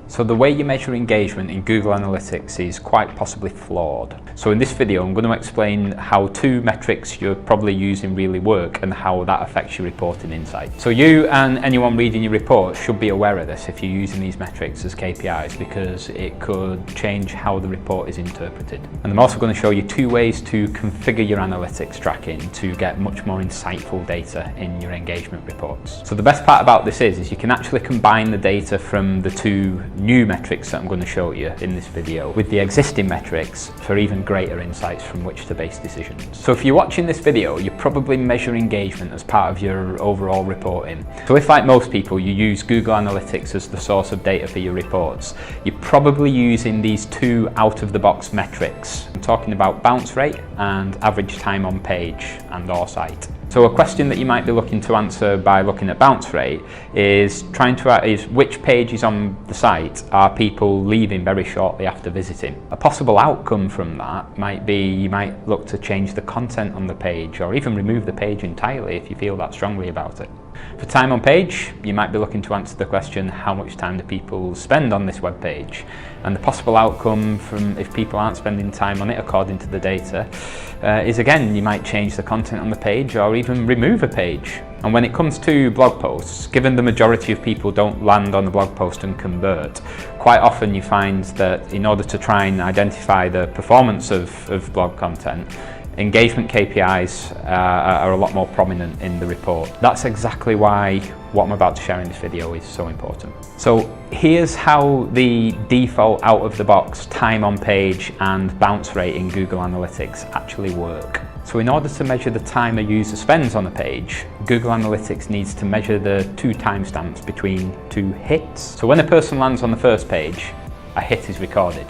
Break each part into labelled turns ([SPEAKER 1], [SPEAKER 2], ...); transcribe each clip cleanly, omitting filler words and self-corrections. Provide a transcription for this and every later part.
[SPEAKER 1] So the way you measure engagement in Google Analytics is quite possibly flawed. So in this video I'm going to explain how two metrics you're probably using really work and how that affects your reporting insight. So you and anyone reading your report should be aware of this if you're using these metrics as KPIs, because it could change how the report is interpreted. And I'm also going to show you two ways to configure your analytics tracking to get much more insightful data in your engagement reports. So the best part about this is you can actually combine the data from the two new metrics that I'm going to show you in this video with the existing metrics for even greater insights from which to base decisions. So if you're watching this video, you probably measure engagement as part of your overall reporting. So if, like most people, you use Google Analytics as the source of data for your reports, you're probably using these two out-of-the-box metrics. I'm talking about bounce rate and average time on page and/or site. So a question that you might be looking to answer by looking at bounce rate is which pages on the site are people leaving very shortly after visiting. A possible outcome from that might be you might look to change the content on the page or even remove the page entirely if you feel that strongly about it. For time on page, you might be looking to answer the question, how much time do people spend on this web page? And the possible outcome from if people aren't spending time on it according to the data is, again, you might change the content on the page or even remove a page. And when it comes to blog posts, given the majority of people don't land on the blog post and convert, quite often you find that in order to try and identify the performance of blog content, engagement KPIs are a lot more prominent in the report. That's exactly why what I'm about to share in this video is so important. So here's how the default out-of-the-box time on page and bounce rate in Google Analytics actually work. So in order to measure the time a user spends on a page, Google Analytics needs to measure the two timestamps between two hits. So when a person lands on the first page, a hit is recorded.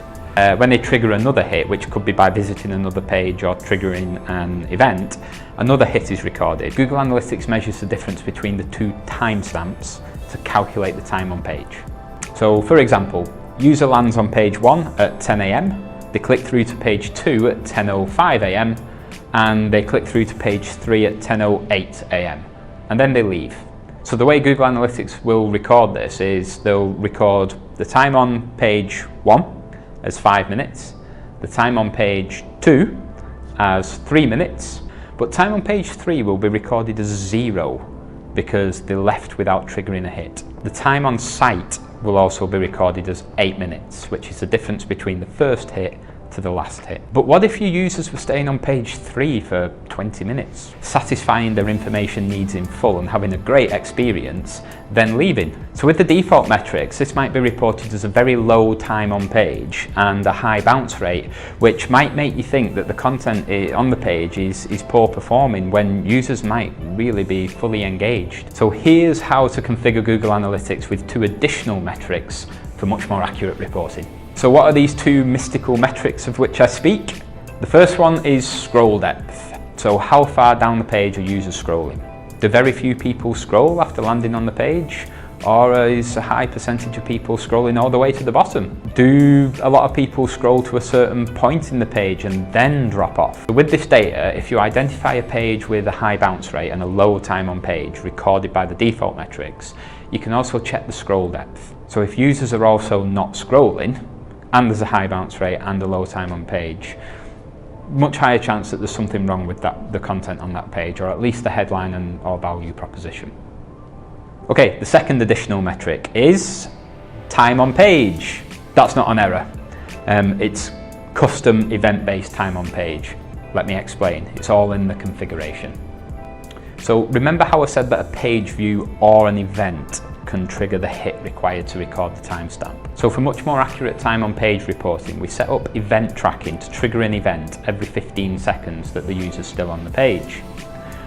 [SPEAKER 1] When they trigger another hit, which could be by visiting another page or triggering an event, another hit is recorded. Google Analytics measures the difference between the two timestamps to calculate the time on page. So for example, user lands on page 1 at 10 AM, they click through to page 2 at 10:05 AM, and they click through to page 3 at 10:08 AM, and then they leave. So the way Google Analytics will record this is they'll record the time on page 1 as 5 minutes, the time on page 2 as 3 minutes, but time on page 3 will be recorded as 0 because they left without triggering a hit. The time on site will also be recorded as 8 minutes, which is the difference between the first hit to the last hit. But what if your users were staying on page 3 for 20 minutes, satisfying their information needs in full and having a great experience, then leaving? So with the default metrics, this might be reported as a very low time on page and a high bounce rate, which might make you think that the content on the page is poor performing when users might really be fully engaged. So here's how to configure Google Analytics with two additional metrics for much more accurate reporting. So what are these two mystical metrics of which I speak? The first one is scroll depth. So how far down the page are users scrolling? Do very few people scroll after landing on the page? Or is a high percentage of people scrolling all the way to the bottom? Do a lot of people scroll to a certain point in the page and then drop off? With this data, if you identify a page with a high bounce rate and a low time on page recorded by the default metrics, you can also check the scroll depth. So if users are also not scrolling, and there's a high bounce rate and a low time on page, much higher chance that there's something wrong with the content on that page, or at least the headline or value proposition. Okay, the second additional metric is time on page. That's not an error. It's custom event-based time on page. Let me explain. It's all in the configuration. So remember how I said that a page view or an event can trigger the hit required to record the timestamp. So for much more accurate time on page reporting, we set up event tracking to trigger an event every 15 seconds that the user's still on the page.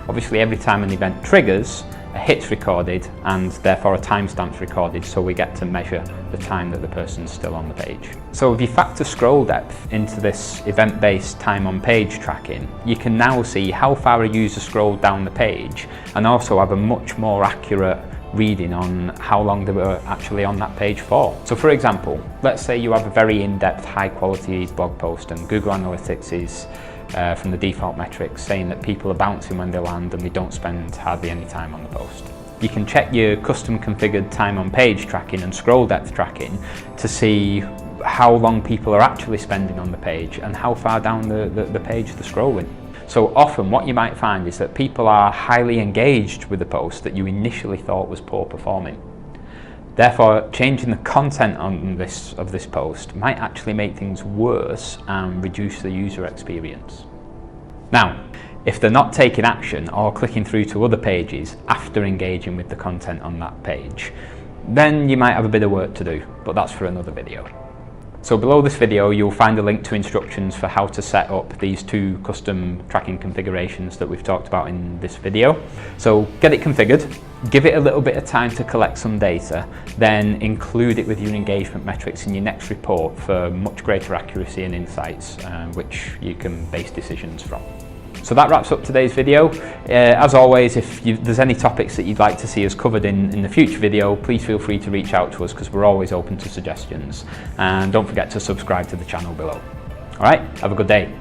[SPEAKER 1] Obviously, every time an event triggers, a hit's recorded and therefore a timestamp's recorded, so we get to measure the time that the person's still on the page. So if you factor scroll depth into this event-based time on page tracking, you can now see how far a user scrolled down the page and also have a much more accurate reading on how long they were actually on that page for. So for example, let's say you have a very in-depth, high-quality blog post and Google Analytics is from the default metrics saying that people are bouncing when they land and they don't spend hardly any time on the post. You can check your custom configured time on page tracking and scroll depth tracking to see how long people are actually spending on the page and how far down the page they're scrolling. So often what you might find is that people are highly engaged with the post that you initially thought was poor performing. Therefore, changing the content of this post might actually make things worse and reduce the user experience. Now, if they're not taking action or clicking through to other pages after engaging with the content on that page, then you might have a bit of work to do, but that's for another video. So below this video you'll find a link to instructions for how to set up these two custom tracking configurations that we've talked about in this video. So get it configured, give it a little bit of time to collect some data, then include it with your engagement metrics in your next report for much greater accuracy and insights which you can base decisions from. So that wraps up today's video. As always, if there's any topics that you'd like to see us covered in the future video, please feel free to reach out to us because we're always open to suggestions. And don't forget to subscribe to the channel below. All right, have a good day.